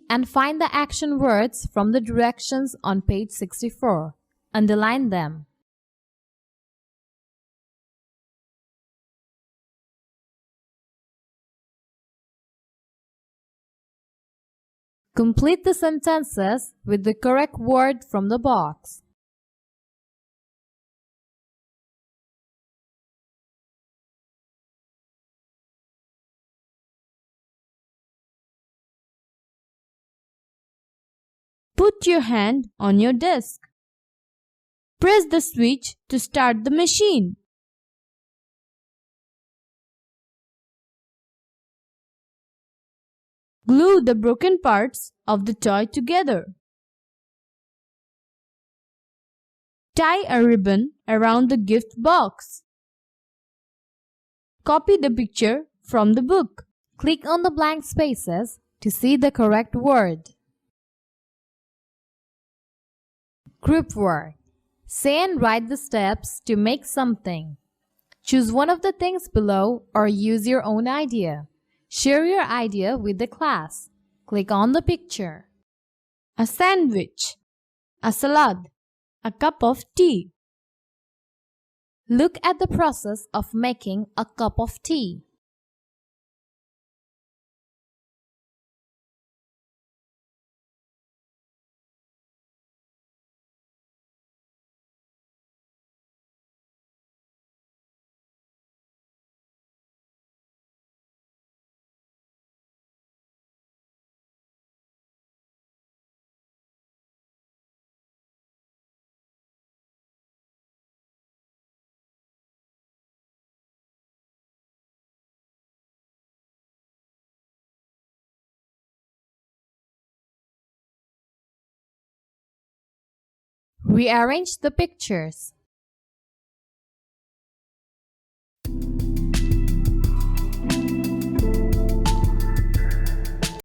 and find the action words from the directions on page 64. Underline them. Complete the sentences with the correct word from the box. Put your hand on your desk. Press the switch to start the machine. Glue the broken parts of the toy together. Tie a ribbon around the gift box. Copy the picture from the book. Click on the blank spaces to see the correct word. Group work. Say and write the steps to make something. Choose one of the things below or use your own idea. Share your idea with the class. Click on the picture. A sandwich, a salad, a cup of tea. Look at the process of making a cup of tea. Rearrange the pictures.